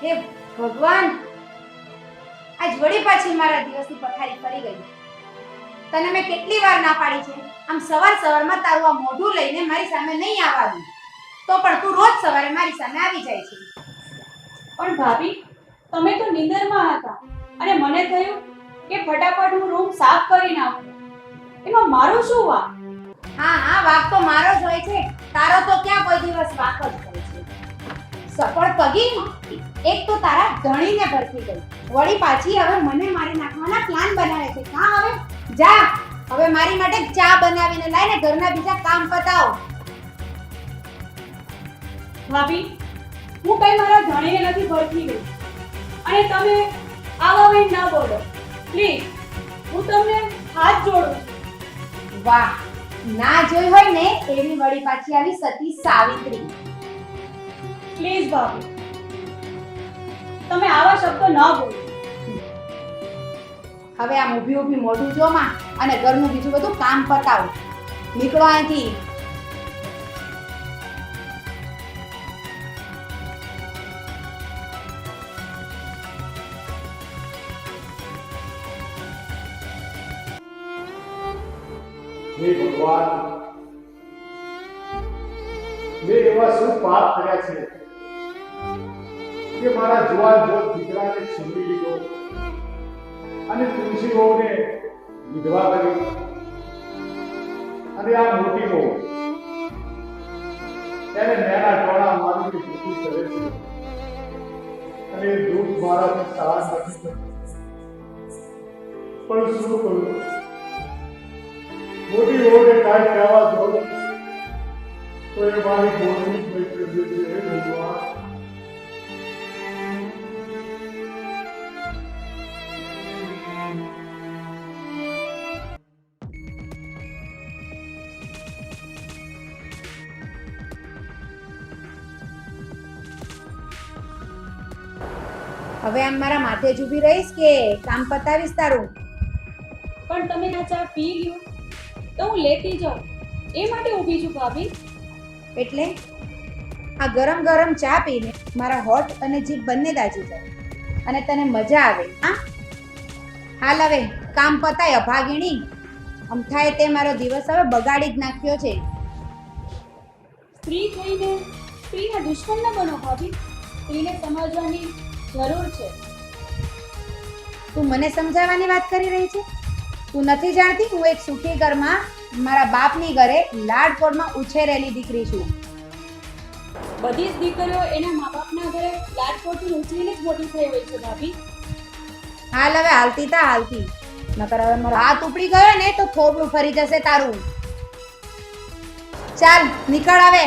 હે ભગવાન, આજ વળી પાછી મારા દિવસની પથારી ફરી ગઈ. તને મેં કેટલી વાર ના પાડી છે આમ સવારમાં તારું આ મોઢું લઈને મારી સામે નહીં આવવાનું, તો પણ તું રોજ સવારે મારી સામે આવી જાય છે. પણ ભાભી, તમે તો નીંદરમાં હતા અને મને થયું કે ફટાફટ હું રૂમ સાફ કરી નાખું. એમાં મારું શું વાંક? હા, વાક તો મારો જ હોય છે. તારો તો ક્યાં કોઈ દિવસ વાક જ હોય છે. સફળ પગી એક તો તારા ધણીને ભરતી ગઈ, વળી પાછી હવે મને મારી નાખવાના પ્લાન બનાવે છે. કાં હવે જા, હવે મારી માટે ચા બનાવીને લાઈને ઘરના બીજા કામ પતાવ. ભાભી, હું કઈ મારા ધણીને નથી ભરતી ગઈ અને તમે આવા વેણ ના બોલો પ્લીઝ. હું તમને હાથ જોડું છું. વાહ, ના જોઈ હોય ને એવી વળી પાછી આવી સતી સાવિત્રી. પ્લીઝ ભાભી, તમે આવા શબ્દો ન બોલો. હવે આમ ઊભી ઊભી મોઢું જોમાં અને ઘરનું બીજું બધું કામ પતાવ. નીકળો અહીંથી. હે ભગવાન, મેં એવા શું પાપ કર્યા છે કે મારા જુવાન જોત દીકરાને છીનવી લીધો અને તુલસી વહુને વિધવા કરી, અને આ મોટી વહુ તેને નેના ટોળા મારીને દુઃખી કરે છે અને દુઃખ મારાથી સહન નથી થતું. પણ શું કરું? મોટી વહુને કાંઈ કહેવા જોડું તો એ મારી બોલની જ નહીં કરી દે છે. હે ભગવાન, હવે આમ મારા માથે જ ઊભી રહીશ કે કામ પતાવીશ તારું? પણ તમે આ ચા પી લ્યો તો હું લેતી જાઉં, એ માટે ઊભી છું ભાભી. એટલે આ ગરમ ગરમ ચા પીને મારા હોઠ અને જીભ બંને દાજી જાય અને તને મજા આવે. હા, હાલ હવે કામ પતાય અભાગીણી. આમ થાય તે મારો દિવસ હવે બગાડી જ નાખ્યો છે. સ્ત્રી થઈને સ્ત્રીના દુશ્મન ન બનો ભાભી. સ્ત્રીને સમજવાની જરૂર છે. તું મને સમજાવવાની વાત કરી રહી છે? તું નથી જાણતી હું એક સુખી ઘરમાં મારા બાપની ઘરે લાડકોડમાં ઉછેરેલી દીકરી છું. બધી જ દીકરીઓ એના મા બાપના ઘરે લાડકોડથી ઉછરીને જ મોટી થઈ હોય છે ભાભી. હાલ હવે હાલતી તા હાલતી, નકર હવે મારો હાથ ઉપડી ગયો ને તો થોબડું ફરી જશે તારું. ચાલ નીકળ હવે.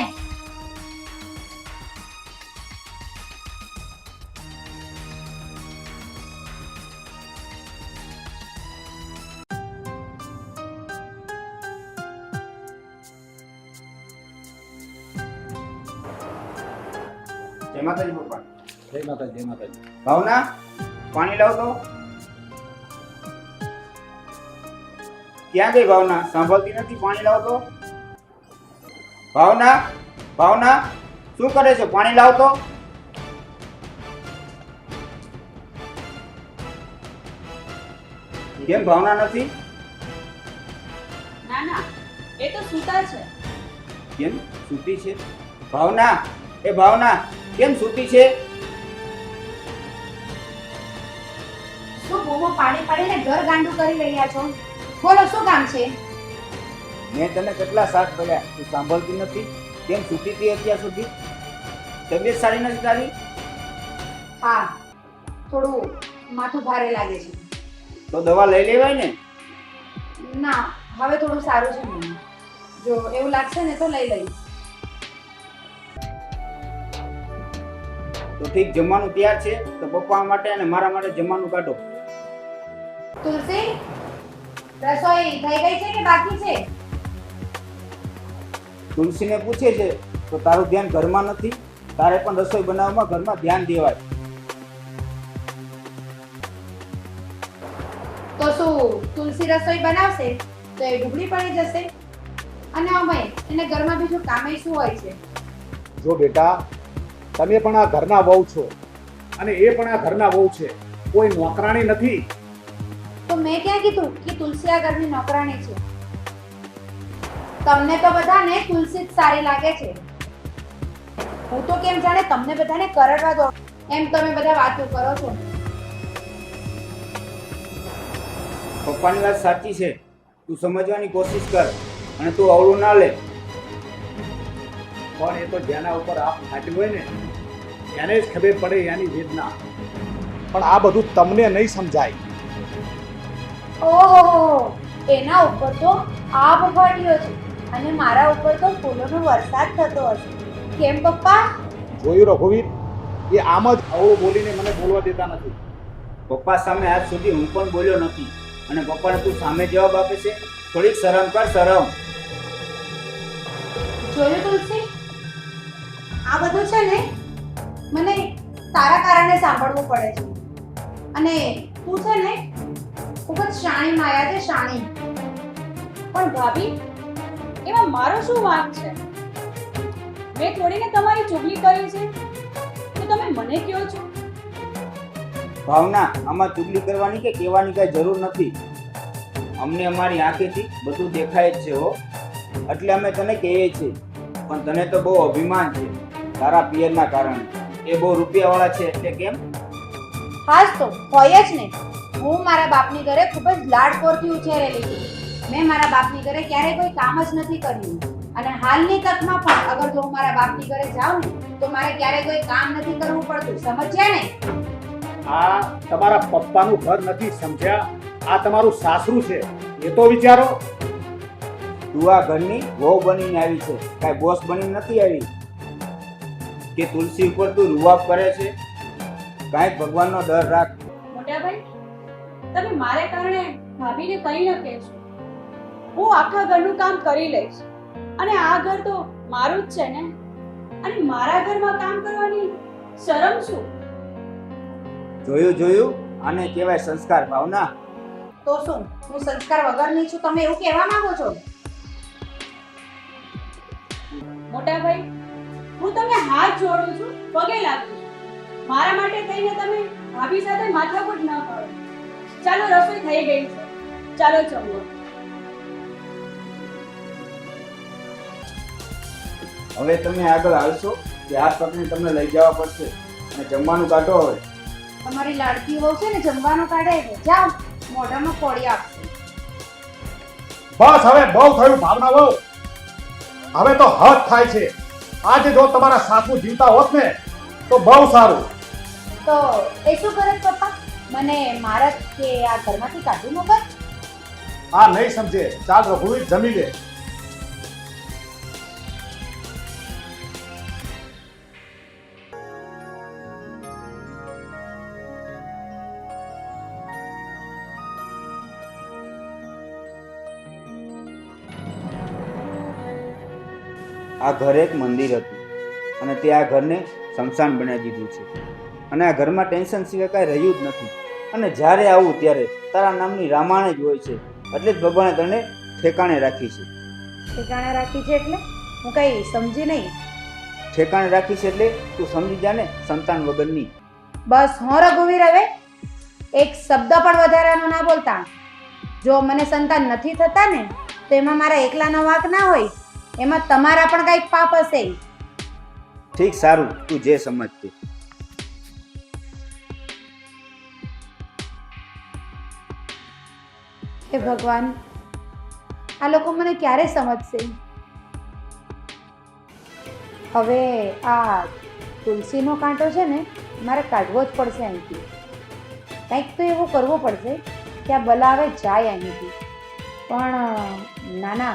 જય માતાજી પપ્પા. જય માતાજી, જય માતાજી. ભાવના, પાણી લાવ તો. ક્યાં ગઈ ભાવના? સાંભળતી નથી. પાણી લાવ તો. ભાવના, ભાવના, શું કરે છે? પાણી લાવ તો. કેમ ભાવના નથી? ના ના, એ તો સૂતા છે. કેમ સૂતી છે? ભાવના, એ ભાવના કેમ સૂતી છે? શું બૂમો પાડી પાડીને ઘર ગાંડું કરી રહ્યા છો? બોલો શું કામ છે? મેં તને કેટલા સાથ કર્યા, તું સાંભળતી નથી. કેમ સૂતી હતી અત્યાર સુધી? તબિયત સારી નથી તારી? હા, થોડું માથું ભારે લાગે છે. તો દવા લઈ લેવાય ને. ના, હવે થોડું સારું છે મને. જો એવું લાગશે ને તો લઈ લઈશ. તો ઠીક, જમવાનું તૈયાર છે તો પપ્પા માટે અને મારા માટે જમવાનું કાઢો. તુલસી, રસોઈ થઈ ગઈ છે કે બાકી છે? તુલસીને પૂછે છે તો તારું ધ્યાન ઘરમાં નથી. તારે પણ રસોઈ બનાવવામાં ઘરમાં ધ્યાન દેવાય. તો શું તુલસી રસોઈ બનાવશે તો એ ડુબળી પડી જશે? અને અમે એને ઘરમાં બીજું કામે શું હોય છે? જો બેટા, તમે પણ આ ઘરના વહુ છો અને એ પણ આ ઘરના વહુ છે, કોઈ નોકરાણી નથી. તો મેં ક્યાં કીધું કે તુલસી આ ઘરની નોકરાણી છે? તમને તો બધાને તુલસી જ સારી લાગે છે. હું તો કેમ જાણે તમને બધાને કરડવા દો એમ તમે બધા વાતો કરો છો. પપ્પાની વાત સાચી છે, તું સમજવાની કોશિશ કર અને તું અવળું ના લે. પણ એ તો જેના ઉપર આપ ફાટ્યું હોય ને એને જ ખબર પડે એની વેદના. પણ આ બધું તમને નહીં સમજાય. ઓહો, એના ઉપર તો આભ ફાટ્યો છે અને મારા ઉપર તો ફૂલોનો વરસાદ થતો હશે. કેમ પપ્પા? જોયું રઘુવીર, એ આમ જ અવળું બોલીને મને બોલવા દેતા નથી. પપ્પા સામે આજ સુધી હું પણ બોલ્યો નથી અને પપ્પાને તું સામે જવાબ આપે છે. થોડીક શરમ કર, શરમ. જોયું તુલસી, આ બધું છે ને મને તારા કારણે સાંભળવું પડે છે. અને તું છે ને ખૂબ જ શાણી માયા છે, શાણી. પણ ભાભી, એમાં મારો શું વાંક છે? મેં થોડીને તમારી ચુગલી કરી છે તો તમે મને કહો છો? ભાવના, આમાં ચુગલી કરવાની કે કહેવાની કઈ જરૂર નથી. અમને અમારી આંખેથી બધું દેખાય જ છે હો, એટલે અમે તને કહીએ છીએ. પણ તને તો બહુ અભિમાન છે તારા પિયરના કારણે. એ બહુ રૂપિયાવાળા છે એટલે કેમ? હાસ તો હોય જ ને. હું મારા બાપની ઘરે ખૂબ જ લાડકોરથી ઉછેરેલી છું. મેં મારા બાપની ઘરે ક્યારેય કોઈ કામ જ નથી કર્યું. અને હાલની તકમાં પણ અગર જો હું મારા બાપની ઘરે જાઉં ને તો મારે ક્યારેય કોઈ કામ નથી કરવું પડતું. સમજ્યા ને? આ તમારા પપ્પાનું ઘર નથી, સમજ્યા? આ તમારું સાસરું છે, એ તો વિચારો. તું આ ઘરની વહુ બનીને આવી છે, કાંઈ બોસ બનીને નથી આવી. કે તુલસી ઉપર તું રૂવાબ કરે છે? કાંઈક ભગવાનનો ડર રાખ. મોટા ભાઈ, તમે મારે કારણે ભાભીને કંઈ ન કહેશો. હું આખા ઘરનું કામ કરી લઈશ અને આ ઘર તો મારું જ છે ને. અને મારા ઘરમાં કામ કરવાની શરમ શું? જોયું, આને કહેવાય સંસ્કાર. ભાવના, તો શું હું સંસ્કાર વગરની છું? તમે એવું કહેવા માંગો છો? મોટા ભાઈ, હું તમને હાથ જોડું છું, પગે લાગુ છું. મારા માટે થઈને તમે ભાભી સાથે માથાકૂટ ન કરો. ચાલો, રસોઈ થઈ ગઈ છે, ચાલો જમો. હવે તમે આગળ આવશો કે હાથ પકડીને તમને લઈ જવા પડશે અને જમવાનું કાઢો. હવે તમારી લાડકી વહુ છે ને જમવાનું કાઢે છે. જાઓ, મોઢામાં કોળી આપશે. બસ હવે બહુ થયું ભાવના વહુ. હવે તો હદ થાય છે. આજે જો તમારા સાસુ જીવતા હોત ને તો બહુ સારું. તો એ શું કરે છે પપ્પા? મને મારા કે આ ઘરમાંથી કાઢી મૂકે? આ નહીં સમજે. ચાલ રઘુવીર, જમી લે. આ ઘર એક મંદિર હતું અને તે આ ઘરને સ્મશાન બનાવી દીધું છે. અને આ ઘરમાં ટેન્શન સિવાય કાંઈ રહ્યું જ નથી. અને જ્યારે આવું ત્યારે તારા નામની રામાયણ જ હોય છે. એટલે જ ભગવાને તને ઠેકાણે રાખી છે. ઠેકાણે રાખી છે એટલે? હું કઈ સમજી નહીં. ઠેકાણે રાખી છે એટલે તું સમજી જા ને, સંતાન વગરની. બસ હો રઘુવીર, હવે એક શબ્દ પણ વધારાનો ના બોલતા. જો મને સંતાન નથી થતા ને તો એમાં મારા એકલાનો વાંક ના હોય, એમાં તમારા પણ કંઈક પાપ હશે. ઠીક, સારું, તું જે સમજતી. હે ભગવાન, આ લોકો મને ક્યારે સમજશે? હવે આ તુલસીનો કાંટો છે ને મારે કાઢવો જ પડશે અહીંથી. કંઈક તો એવું કરવું પડશે કે આ બલાવે જાય અહીંથી. પણ ના,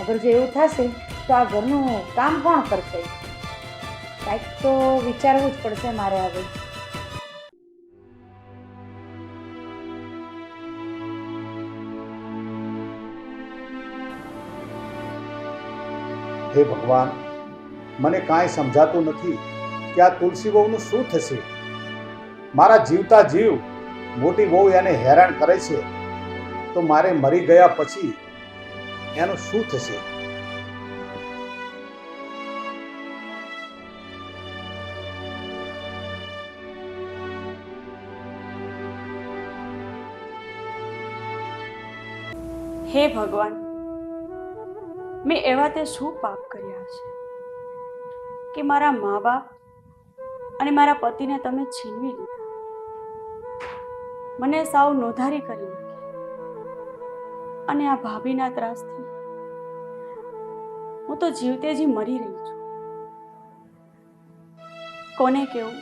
અગર જો એવું થશે તો આ ઘરનું કામ કોણ કરશે? કંઈક તો વિચારવું જ પડશે મારે હવે. હે ભગવાન, મને કાંઈ સમજાતું નથી કે આ તુલસી વહુનું શું થશે. મારા જીવતા જીવ મોટી વહુ એને હેરાન કરે છે તો મારે મરી ગયા પછી એનું શું થશે? હે ભગવાન, મેં એવા તે શું પાપ કર્યા છે કે મારા મા બાપ અને મારા પતિને તમે છીનવી લીધા, મને સાવ નોધારી કરી નાખી, અને આ ભાભીના ત્રાસથી હું તો જીવતે જી મરી રહી છું. કોને કેવું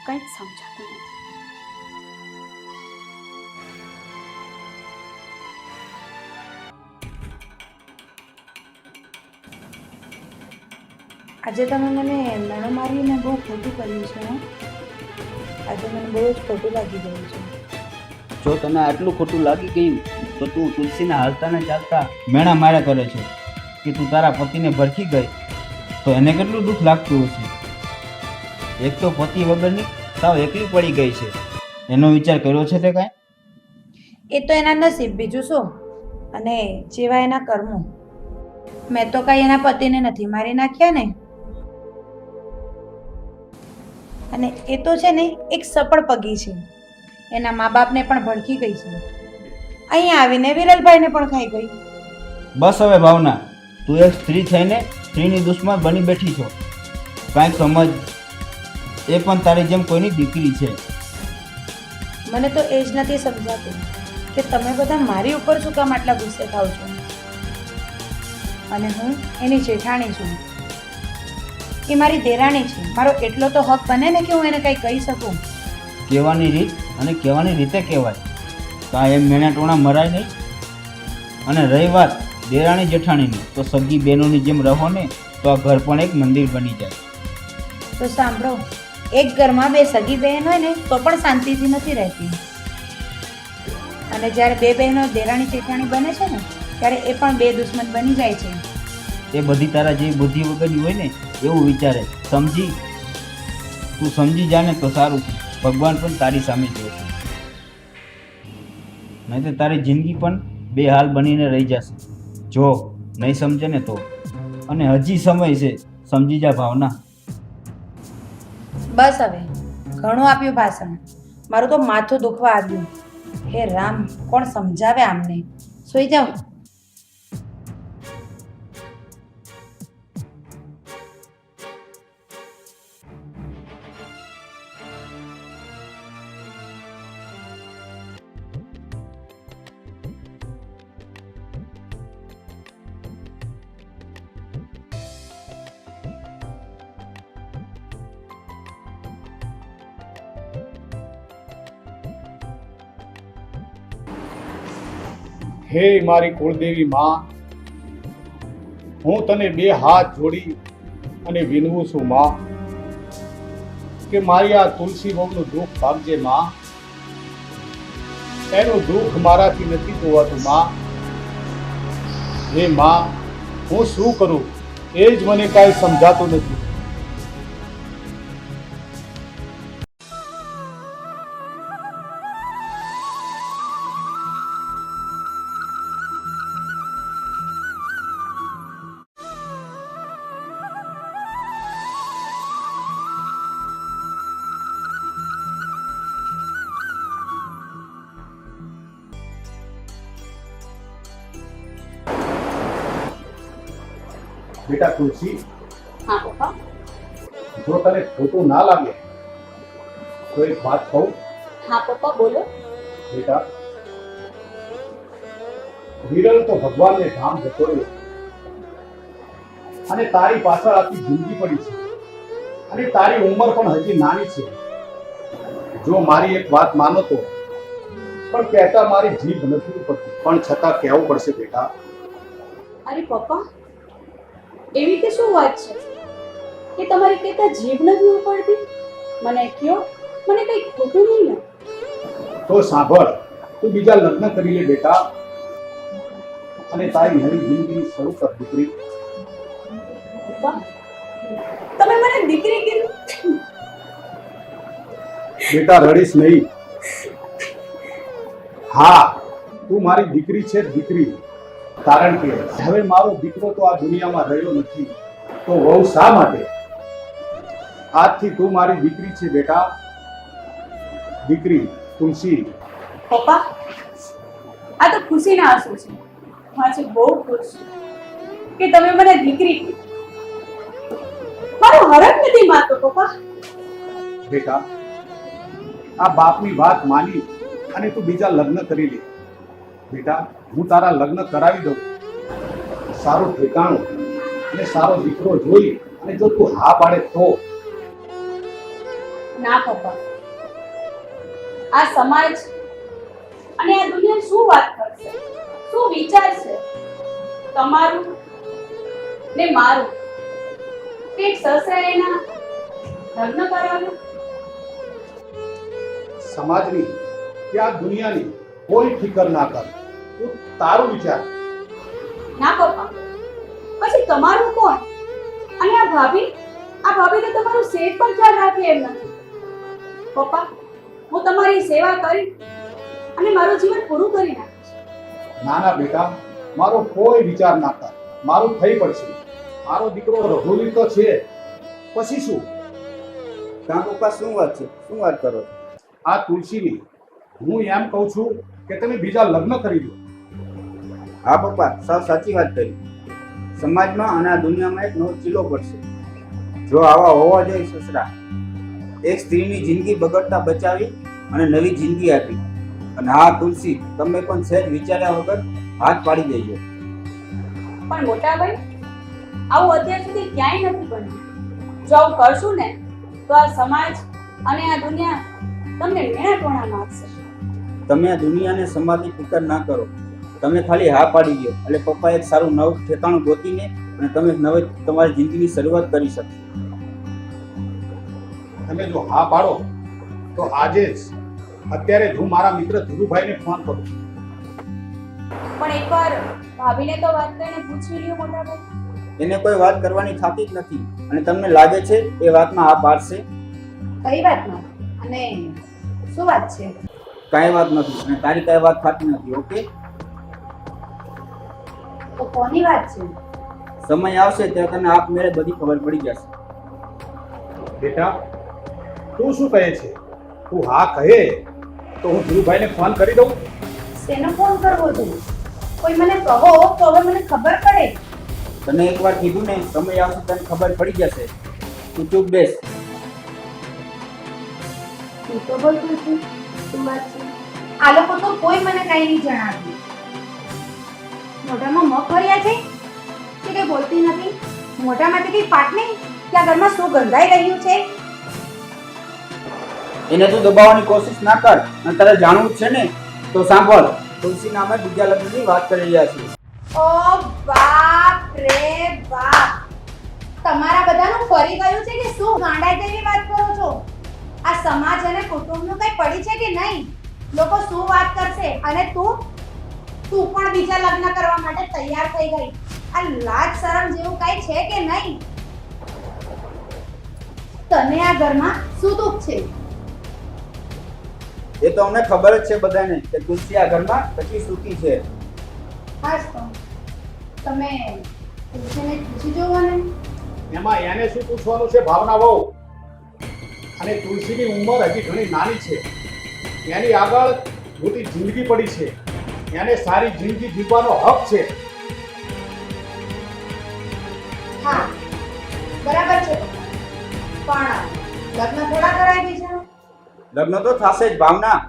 કંઈક સમજાતું નથી. આજે તમે મને મેણો મારીને બહુ ખોટું કર્યું છે હો. આજે મને બહુ જ ખોટું લાગી ગયું છે. જો તને આટલું ખોટું લાગી ગયું તો તું તુલસીના હાલતા ને ચાલતા મેણા માર્યા કરે છે કે તું તારા પતિને ભરખી ગઈ, તો એને કેટલું દુઃખ લાગતું હશે. એક તો પતિ વગરની સાવ એકલી પડી ગઈ છે, એનો વિચાર કર્યો છે તે કાંઈ? એ તો એના નસીબ, બીજું શું, અને જેવા એના કર્મો. મેં તો કાંઈ એના પતિને નથી મારી નાખ્યા ને. અને એ તો છે ને એક સફળ પગી છે, એના મા બાપને પણ ભડકી ગઈ છે, અહીંયા આવીને વિરલભાઈને પણ ખાઈ ગઈ. બસ હવે ભાવના, તું એક સ્ત્રી થઈને સ્ત્રીની દુશ્મન બની બેઠી છો. કાંઈક સમજ, એ પણ તારી જેમ કોઈની દીકરી છે. મને તો એ જ નથી સમજાતું કે તમે બધા મારી ઉપર શું કામ આટલા ગુસ્સે થાવ છો. અને હું એની જેઠાણી છું, એ મારી દેરાણી છે, મારો એટલો તો હક બને ને કે હું એને કંઈ કહી શકું. કહેવાની રીત અને કહેવાની રીતે કહેવાય, કાંઈ એમ મેણા ટોણા મરાય નહીં. અને રહી વાત દેરાણી જેઠાણીની, તો સગી બહેનોની જેમ રહો ને તો આ ઘર પણ એક મંદિર બની જાય. તો સાંભળો, એક ઘરમાં બે સગી બહેન હોય ને તો પણ શાંતિથી નથી રહેતી, અને જ્યારે બે બહેનો દેરાણી જેઠાણી બને છે ને ત્યારે એ પણ બે દુશ્મન બની જાય છે. એ બધી તારા જેવી બુદ્ધિ વગરની હોય ને એવું વિચારે. સમજી, તું સમજી જા ને તો સારું છે. ભગવાન પણ તારી સામે જોશે, નહીં તો તારી જિંદગી પણ બે હાલ બનીને રહી જશે જો નહીં સમજે ને તો. અને હજી સમય છે, સમજી જા ભાવના. બસ હવે ઘણું આપ્યું ભાષણ, મારું તો માથું દુખવા આવ્યું. હે રામ, કોણ સમજાવે આમને. સૂઈ જાઉં. હે મારી કુળદેવી માં, હું તને બે હાથ જોડી અને વિનવું છું માં, કે મારી આ તુલસી વહુનું દુઃખ ભાગજે માં. એનું દુઃખ મારાથી નથી જોવાતું માં. હે માં, હું શું કરું એ જ મને કાંઈ સમજાતું નથી. બેટા તુલસી, હા પપ્પા. જો તને ખોટું ના લાગે તો એક વાત કહું. હા પપ્પા, બોલો. બેટા, વિરલ તો ભગવાનને ધામ જતો રહ્યો, અને તારી પાછળ આખી જિંદગી પડી છે, અને તારી ઉંમર પણ હજી નાની છે. જો મારી એક વાત માનો તો, પણ કહેતા મારી જીભ નથી ઉપડતી, પણ છતાં કહેવું પડશે બેટા. અરે પપ્પા, એવી તે શું વાત છે કે તમારી કહેતા જીભ નથી ઉપડતી? મને કહો, મને કંઈ ખોટું નહીં ને? તો સાંભળ, તું બીજા લગ્ન કરી લે બેટા, અને તારી નવી જિંદગી શરૂ કર દીકરી. પપ્પા, તમે મને દીકરી કીધું? બેટા રડીશ નહીં. હા, તું મારી દીકરી છે, દીકરી. કારણ કે હવે મારો દીકરો તો આ દુનિયામાં રહ્યો નથી, તો વહુ શા માટે? આજથી તું મારી દીકરી છે બેટા, દીકરી તુલસી. પપ્પા, આ તો ખુશીના આંસુ છે. હું આજે બહુ ખુશ છું કે તમે મને દીકરી કીધી. મારો હરખ નથી માનતો પપ્પા. બેટા, આ બાપની વાત માની અને તું બીજા લગ્ન કરી લે. બેટા, હું તારા લગ્ન કરાવી દઉં. સારું ઠેકાણું અને સારો દીકરો જોઈ અને જો તું હા પાડે તો. ના પપ્પા, આ સમાજ અને આ દુનિયા શું વાત કરશે, શું વિચારશે? તમારું ને મારું એક સસરા એના લગ્ન કરાવ્યું. સમાજની કે આ દુનિયાની કોઈ ફિકર ના કર. તું તારું વિચાર. ના પપ્પા, પછી તમારું કોણ? અને આ ભાભી તો તમારું સેજ પણ ખ્યાલ રાખે એમ નથી. પપ્પા, હું તમારી સેવા કરી અને મારું જીવન પૂરું કરી નાખીશ. ના ના બેટા, મારો કોઈ વિચાર ના કર. મારું થઈ પડશે. મારો દીકરો રઘુવીર તો છે, પછી શું? કાં પપ્પા શું વાત છે? શું વાત કરો છો? આ તુલસીની હું એમ કહું છું કે તમે બીજા લગ્ન કરી લો. હા પપ્પા, સાવ સાચી વાત કરી. સમાજમાં અને આ દુનિયામાં એક નવો ચીલો પડશે. જો આવા હોવા જોઈએ સસરા. એક સ્ત્રીની જિંદગી બગડતા બચાવી અને નવી જિંદગી આપી. અને હા તુલસી, તમે પણ સહેજ વિચાર્યા વગર હાથ પાડી દેજો. પણ મોટા ભાઈ, આવું અત્યાર સુધી ક્યાંય નથી બન્યું. જો આવું કરશું ને તો આ સમાજ અને આ દુનિયા તમને મેણા ટોણા મારશે. તમે આ દુનિયાને સમાજની ફિકર ના કરો. તમે ખાલી હા પાડી દો એટલે પપ્પા એક સારું નવું ઠેકાણું ગોતીને અને તમે નવી તમારી જિંદગીની શરૂઆત કરી શકશો. તમે જો હા પાડો તો આજે જ અત્યારે જ હું મારા મિત્ર ધીરુભાઈને ફોન કરું. પણ એકવાર ભાભીને તો વાત કરીને પૂછી લ્યો મોટા ભાઈ. એને કોઈ વાત કરવાની થતી જ નથી અને તમને લાગે છે એ વાતમાં હા પાડશે? કઈ વાતમાં અને શું વાત છે? કાંઈ વાત નથી અને તારી કાંઈ વાત થતી નથી. ઓકે, તો કોની વાત છે? સમય આવશે ત્યારે તને આપમેળે બધી ખબર પડી જશે. બેટા, તું શું કહે છે? તું હા કહે તો હું ધીરુભાઈને ફોન કરી દઉં. શેનો ફોન કરવો છે? કોઈ મને કહો તો હવે મને ખબર પડે. તને એકવાર કીધું ને, સમય આવશે તને ખબર પડી જશે. તું ચૂપ બેસ. તું તો બોલતું છું. શું વાત છે? આ લોકો તો કોઈ મને કઈ નહીં જણાવ્યું. મોઢામાં મગ ભર્યા છે કે કઈ બોલતી નથી? મોઢામાંથી કઈ પાટ નહીં કે આ ઘરમાં શું ગંધાઈ રહ્યું છે? એને તું દબાવવાની કોશિશ ના કર અને તારે જાણવું જ છે ને તો સાંભળ. તુલસી નામે બીજા લગ્નની વાત કરી રહ્યા છીએ. ઓ બાપ રે બાપ! તમારા બધાનું ફરી ગયું છે કે શું? ગાંડા જેવી વાત કરો છો. આ સમાજ અને કુટુંબનું કઈ પડી છે કે નહીં? લોકો શું વાત કરશે? અને તું પણ બીજા લગ્ન કરવા માટે તૈયાર થઈ ગઈ. આ લાજ શરમ જેવું કઈ છે કે નહીં? તને આ ઘરમાં શું દુઃખ છે? એ તો અમને ખબર જ છે બધાને કે તુલસી આ ઘરમાં પછી સુખી છે. હાસ તો તમે તુલસીને પૂછી જોવો ને. એમાં એને શું પૂછવાનું છે ભાવના વહુ? અને તુલસીની ઉંમર હજી ઘણી નાની છે. એની આગળ મોટી જિંદગી પડી છે. એને સારી જિંદગી જીવવાનો હક છે. હા બરાબર છે પણ લગ્ન થોડા કરાવી દીધા. લગ્ન તો થશે જ ભાવના.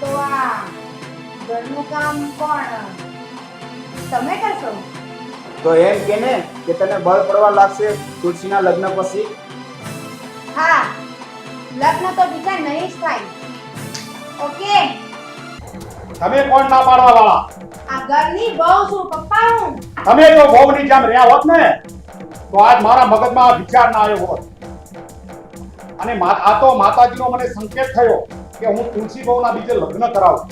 તો આ ઘરનું કામ કોણ? તમે કરશો? તો એમ કે ને કે તને બળ પડવા લાગશે તુલસીના લગ્ન પછી. હા લગ્ન તો બીજા નહીં જ થાય. ઓકે, તમે કોણ ના પાડવા વાળા? આ ઘરની બહુ છું પપ્પા હું. તમે જો વહુની જેમ રહ્યા હોત ને તો આજ મારા મગજમાં આ વિચાર ના આવ્યો હોત. અને આ તો માતાજીનો મને સંકેત થયો કે હું તુલસી બહુના બીજે લગ્ન કરાવું.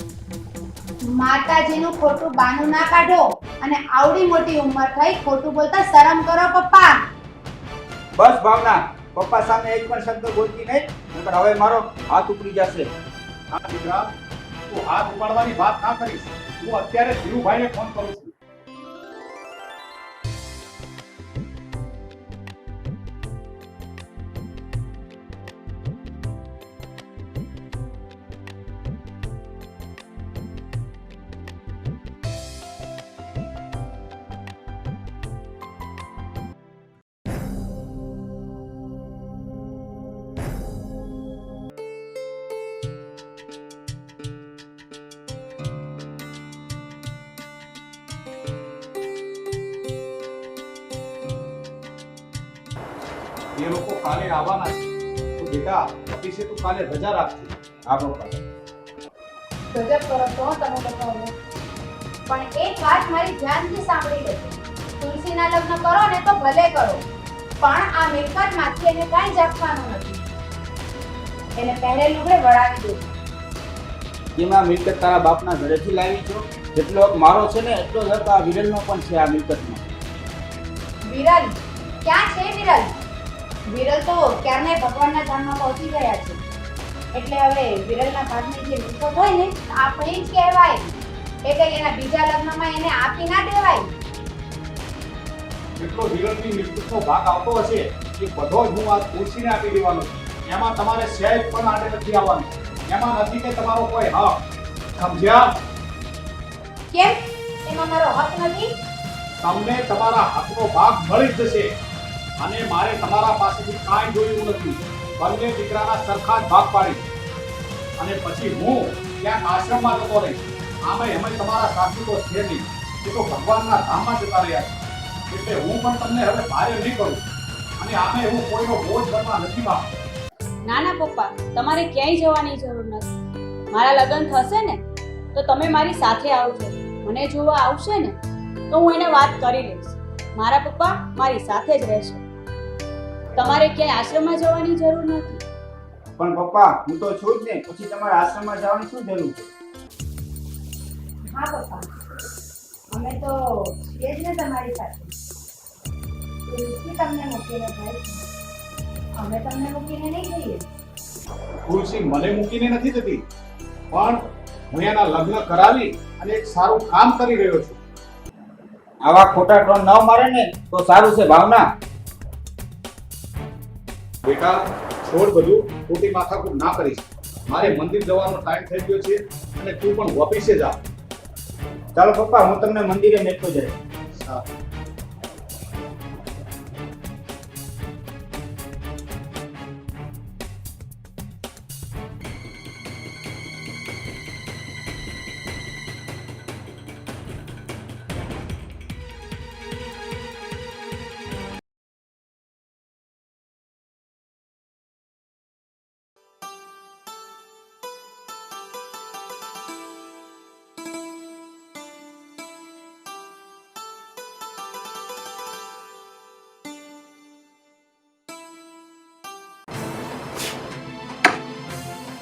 માતાજીનું ખોટું બાનું ના કાઢો અને આવડી મોટી ઉંમર થઈ ખોટું બોલતા શરમ કરો પપ્પા. બસ ભાવના, પપ્પા સામે એક પણ શબ્દ બોલતી નહીં નકર હવે મારો હાથ ઉપડી જશે. હા દીકરા, તું હાથ ઉપાડવાની વાત ના કરીશ. હું અત્યારે ધીરુભાઈને ફોન કરું છું. એ લોકો કાલે આવવાના છે. તો બેટા ઓફિસે તું કાલે રજા રાખજે. હા પપ્પા. ગજબ કરો છો તમે લોકો હવે. પણ એક વાત મારી ધ્યાનથી સાંભળી લેજો. તુલસીના લગ્ન કરો ને તો ભલે કરો, પણ આ મિલકતમાંથી એને કાંઈ જ આપવાનું નથી. એને પહેરેલ લુગડે વળાવી દેજો. એમાં મિલકત તારા બાપના ઘરેથી લાવી છો? જેટલો હક મારો છે ને એટલો જ હક આ વિરલનો પણ છે આ મિલકતમાં. વિરલ ક્યાં છે? વિરલ વિરલ તો ક્યારને ભગવાનના ધામમાં પહોંચી ગયા છે. એટલે હવે વિરલના ભાગની જે મિલકત હોય ને આપણી જ કહેવાય. એ કઈ એના બીજા લગ્નમાં એને આપી ના દેવાય. જેટલો વિરલની મિલકતનો ભાગ આવતો હશે એ બધો જ હું આ તુલસીને આપી દેવાનો છું. એમાં તમારે સહેજ પણ આડે નથી આવવાનું. એમાં નથી કે તમારો કોઈ હક. સમજ્યા? કેમ એમાં મારો હક નથી? તમને તમારા હકનો ભાગ મળી જ જશે. અને મારે તમારા પાસેથી કાંઈ જોયું નથી. બંને દીકરાના સરખા જ ભાગ પાડી અને પછી હું ક્યાંક આશ્રમમાં જતો રહીશ. આમાં એમાં તમારા સાસુ તો છે નહીં. એ તો ભગવાનના ધામમાં જતા રહ્યા છે. એટલે હું પણ તમને હવે ભારે નહીં કરું. અને આમે હું કોઈનો બોજ બનવા નથી માંગતો. ના ના પપ્પા, તમારે ક્યાંય જવાની જરૂર નથી. મારા લગ્ન થશે ને તો તમે મારી સાથે આવજો. મને જોવા આવશે ને તો હું એને વાત કરી લઈશ. મારા પપ્પા મારી સાથે જ રહેશે. તમારે ક્યાંય આશ્રમમાં જવાની જરૂર નથી. પણ પપ્પા હું તો છું જ ને, પછી તમારે આશ્રમમાં જવાની શું જરૂર છે? હા પપ્પા, અમે તો છીએ જ ને તમારી સાથે. તુલસી તમને મૂકીને જાય છે. અમે તમને મૂકીને નહીં જઈએ. તુલસી મને મૂકીને નથી જતી, પણ હું એના લગ્ન કરાવી અને એક સારું કામ કરી રહ્યો છું. આવા ખોટા ટોન ન મારે ને તો સારું છે ભાવના. બેટા છોડ બધું, ખોટી માથાકૂટ ના કરીશ. મારે મંદિર જવાનો ટાઈમ થઈ ગયો છે અને તું પણ ઓફિસે જા. ચાલો પપ્પા, હું તમને મંદિરે મેળતો જાય. સારું.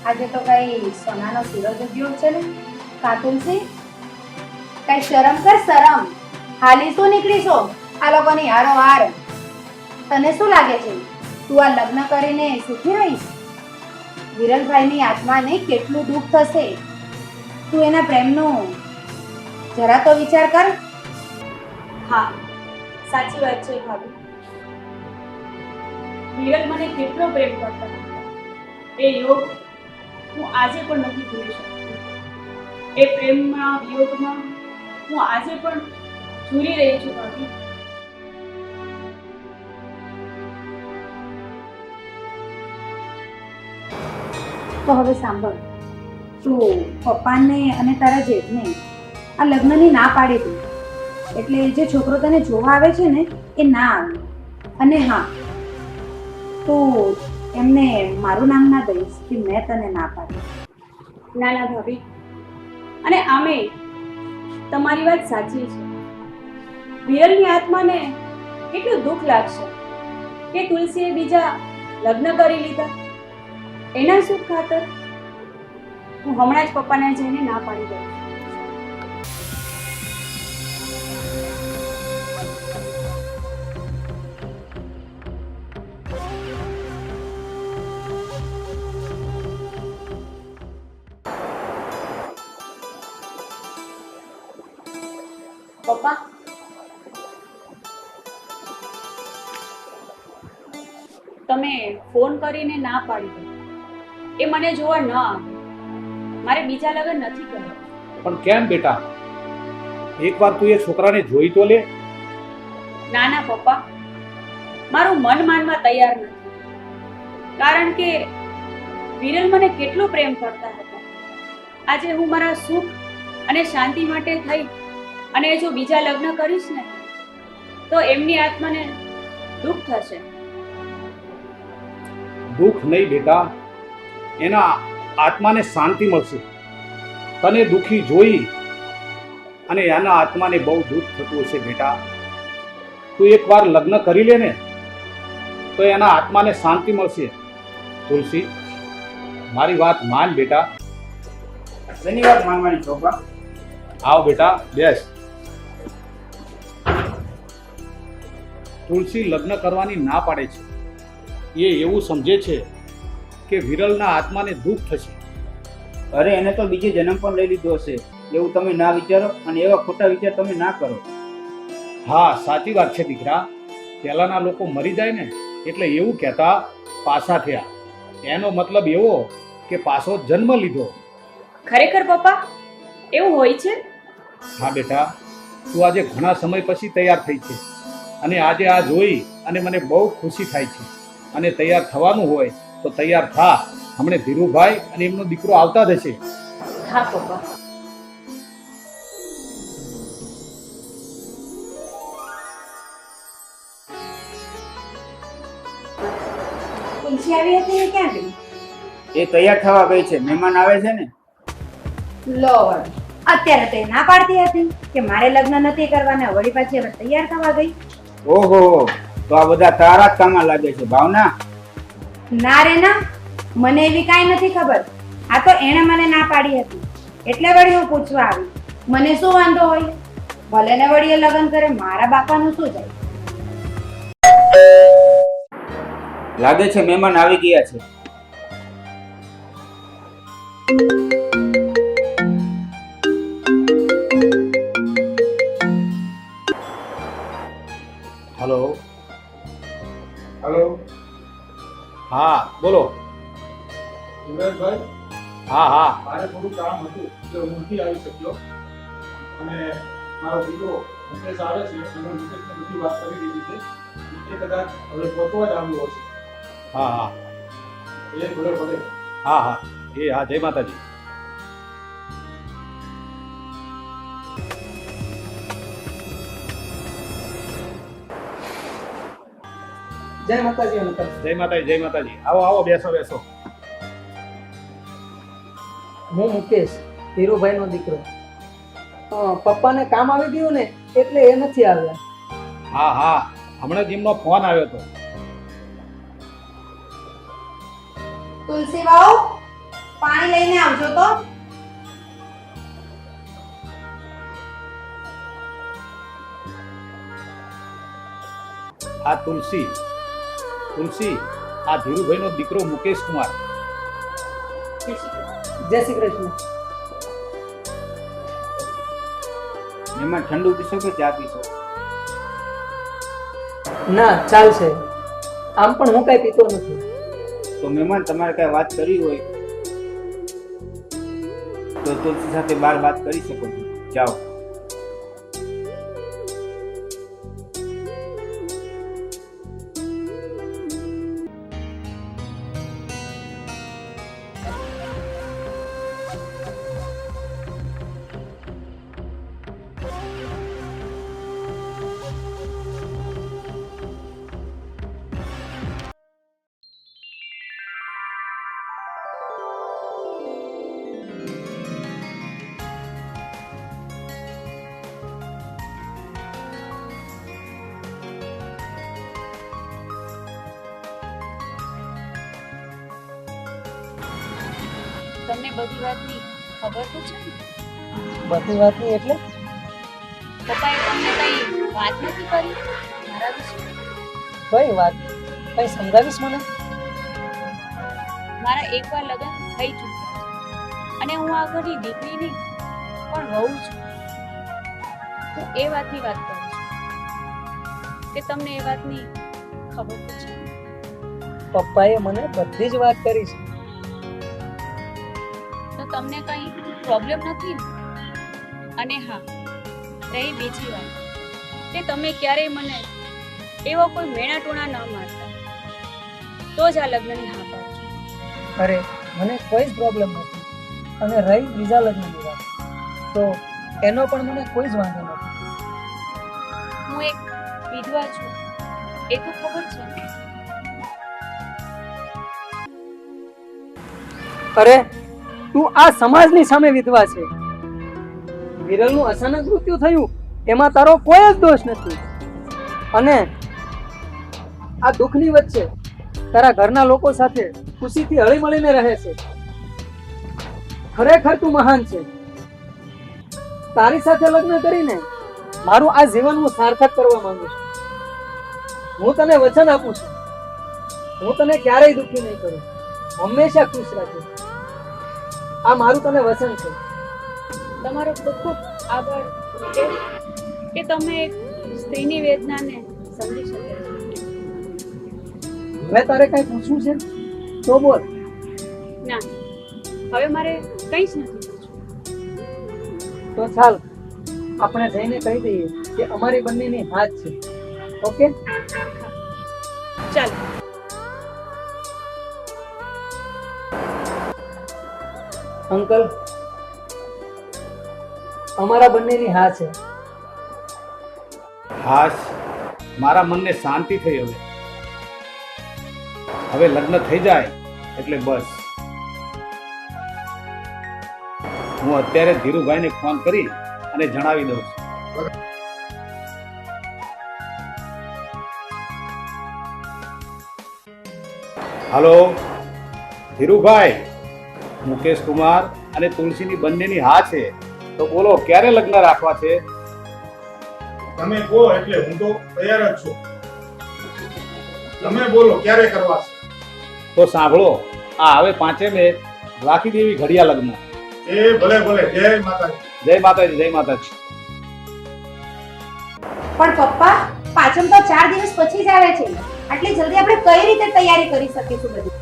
આજે તો કઈ સોનાનો સૂરજ ઉગ્યો છે ને. કા તુલસી, કઈ શરમ કર શરમ. હાલી શું નીકળીશો આ લોકોની હારોહાર? તને શું લાગે છે તું આ લગ્ન કરીને સુખી રહીશ? વિરલભાઈની આત્માને કેટલું દુઃખ થશે. તું એના પ્રેમનું જરા તો વિચાર કર. હા, સાચી વાત છે ભાભી. વિરલ મને કેટલો પ્રેમ કરતા હતા. એ યોગ હું આજે પણ નથી ભૂલી શકતી. એ પ્રેમમાં વિયોગમાં હું આજે પણ ઝૂરી રહી છું ભાભી. તો હવે સાંભળ, તું પપ્પાને અને તારા જેઠને આ લગ્નની ના પાડી દે. એટલે જે છોકરો તને જોવા આવે છે ને એ ના આવે. અને હા, તું એમને મારું નામ ના દઈશ કે મેં તને ના પાડી. ના ના ભાભી, અને આમે તમારી વાત સાચી છે. વિરલની આત્માને કેટલું દુઃખ લાગશે કે તુલસીએ બીજા લગ્ન કરી લીધા. એના સુખ ખાતર હું હમણાં જ પપ્પાને જઈને ના પાડી દઉં. પપ્પા, તમે ફોન કરીને ના પાડી દો. એ મને જોવા ન આવે. મારે બીજા લગ્ન નથી કરવા. પણ કેમ બેટા? એકવાર તું એ છોકરાને જોઈ તો લે. ના ના પપ્પા, મારું મન માનવા તૈયાર નથી. કારણ કે વિરલ મને કેટલો પ્રેમ કરતા હતા. આજે હું મારા સુખ અને શાંતિ માટે થઈ અને જો બીજા લગ્ન કરીશ ને તો એમની આત્માને દુઃખ થશે. દુઃખ નહીં બેટા, એના આત્માને શાંતિ મળશે. તને દુઃખી જોઈ અને એના આત્માને બહુ દુઃખ થતું હશે બેટા. તું એકવાર લગ્ન કરી લે ને તો એના આત્માને શાંતિ મળશે. તુલસી, મારી વાત માન બેટા. શેની વાત માનવાની ચોપા? આવ બેટા, બેસ. તુલસી લગ્ન કરવાની ના પાડે છે. એ એવું સમજે છે કે વિરલના આત્માને દુઃખ થશે. અરે એને તો બીજો જન્મ પણ લઈ લીધો હશે. એવું તમે ના વિચારો અને એવા ખોટા વિચાર તમે ના કરો. હા, સાચી વાત છે દીકરા. પહેલાના લોકો મરી જાય ને એટલે એવું કહેતા પાછા થયા. એનો મતલબ એવો કે પાછો જન્મ લીધો. ખરેખર પપ્પા એવું હોય છે? હા બેટા, તું આજે ઘણા સમય પછી તૈયાર થઈ છે અને આજે આ જોઈ અને મને બહુ ખુશી થાય છે. અને તૈયાર થવાનું હોય તો તૈયાર થા. હમણે ધીરુભાઈ અને એમનો દીકરો આવતા જ હશે. હા પપ્પા. તુલસી આવી હતી એ ક્યાં ગઈ? એ તૈયાર થવા ગઈ છે. મહેમાન આવે છે ને. લો વળી, અત્યારે તો એ ના પાડતી હતી કે મારે લગ્ન નથી કરવાના, વળી પાછી હવે તૈયાર થવા ગઈ. ઓહો, તો આ બધા તારા જ કામમાં લાગે છે ભાવના. ના રે ના, મને એવી કાંઈ નથી ખબર. આ તો એણે મને ના પાડી હતી એટલે વળી હું પૂછવા આવી. મને શું વાંધો હોય? ભલે ને વળી એ લગ્ન કરે, મારા બાપાનું શું જાય? લાગે છે મહેમાન આવી ગયા છે. હલો. હેલો, હા બોલો. યુવરાજભાઈ, હા હા. મારે થોડું કામ હતું એટલે હું નથી આવી શક્યો. અને મારો દીકરો મુકેશ આવે છે, એનો મુકેશને બધી વાત કરી દીધી છે. એ કદાચ હવે પહોંચવા જ આવ્યો હશે. હા હા એ ભલે ભલે. હા હા. એ હા, જય માતાજી. જય માતાજી અંકલ. જય માતાજી, જય માતાજી. આવો આવો, બેસો બેસો. હું મુકેશ, ધીરુભાઈ નો દીકરો. પપ્પાને કામ આવી ગયું ને એટલે એ નથી આવ્યા. હા હા, હમણાં જ એમનો ફોન આવ્યો હતો. તુલસી વાવ, પાણી લઈને આવજો તો. આ તુલસી, તુલસી, આ ધીરુભાઈનો દીકરો મુકેશ કુમાર. જય શ્રી કૃષ્ણ. મહેમાન ઠંડુ પીશો કે ચા પીશો? ના, ચાલશે. આમ પણ હું કઈ પીતો નથી. તો મહેમાન તમારે કઈ વાત કરવી હોય તો તુલસી સાથે બહાર વાત કરી શકો છો. જાઓ. તમને બધી વાતની ખબર તો છે ને? બધી વાતની એટલે? પપ્પાએ તમને કઈ વાત નથી કરી મારા વિશે? કઈ વાત? કઈ સમજાવીશ મને? મારા એકવાર લગ્ન થઈ ચૂક્યા છે અને હું આ ઘરની દીકરી નહીં પણ વહુ છું. હું એ વાતની વાત કરું છું કે તમને એ વાતની ખબર તો છે. પપ્પાએ મને બધી જ વાત કરી છે. તો તમને કઈ પ્રોબ્લેમ નથી ને? અને હા, રહી બીજી વાત કે તમે ક્યારેય મને એવો કોઈ મેણા ટોણા ન મારતા તો જ આ લગ્નની હા પાડો છો. અરે, મને કોઈ જ પ્રોબ્લેમ નથી. અને રહી બીજા લગ્નની વાત, તો એનો પણ મને કોઈ જ વાંધો નથી. હું એક વિધવા છું એ તો ખબર છે ને? અરે તું આ સમાજની સામે વિધવા છે. વિરલનું અચાનક મૃત્યુ થયું એમાં તારો કોઈ જ દોષ નથી. અને આ દુઃખની વચ્ચે તારા ઘરના લોકો સાથે ખુશીથી હળી મળીને રહે છે. ખરેખર તું મહાન છે. તારી સાથે લગ્ન કરીને મારું આ જીવન હું સાર્થક કરવા માંગુ છું. હું તને વચન આપું છું, હું તને ક્યારેય દુઃખી નહીં કરું, હંમેશા ખુશ રાખીશ. આ મારું તને વચન છે. તમારો ખૂબ ખૂબ આભાર કે તમે એક સ્ત્રીની વેદનાને સમજી શકે છો. હવે તારે કઈ પૂછવું છે તો બોલ. ના, હવે મારે કંઈ જ નથી પૂછવું. તો ચાલ આપણે જઈને કહી દઈએ કે અમારી બંનેની હાથ છે. ઓકે? ચાલો. અંકલ, અમારા બંનેની હા છે. હાશ, મારા મનને શાંતિ થઈ. હવે લગ્ન થઈ જાય એટલે બસ. હું અત્યારે ધીરુભાઈને ફોન કરી અને જણાવી દઉં છું. હાલો ધીરુભાઈ, મુકેશ કુમાર અને તુલસીની બંનેની હા છે. તો બોલો ક્યારે લગ્ન રાખવા છે? તમે કહો એટલે હું તો તૈયાર જ છું. તમે બોલો ક્યારે કરવા છે? તો સાંભળો, આ હવે 5 મે રાખી દેવી ઘડિયા લગ્ન. એ ભલે ભલે. જય માતાજી. જય માતાજી, જય માતાજી. પણ પપ્પા, પાંચમ તો 4 દિવસ પછી જ આવે છે. આટલી જલ્દી આપણે કઈ રીતે તૈયારી કરી શકીશું બધી?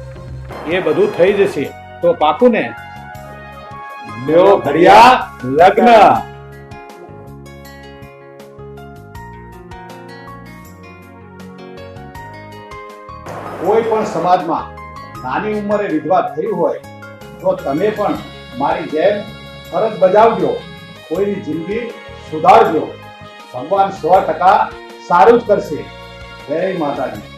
એ બધું થઈ જશે તો પાકું ને? લ્યો ઘડિયા લગ્ન. કોઈ પણ સમાજમાં નાની ઉંમરે વિધવા થઈ હોય તો તમે પણ મારી જેમ ફરજ બજાવજો, કોઈની જિંદગી સુધારજો. ભગવાન 100% સારું જ કરશે. જય માતાજી.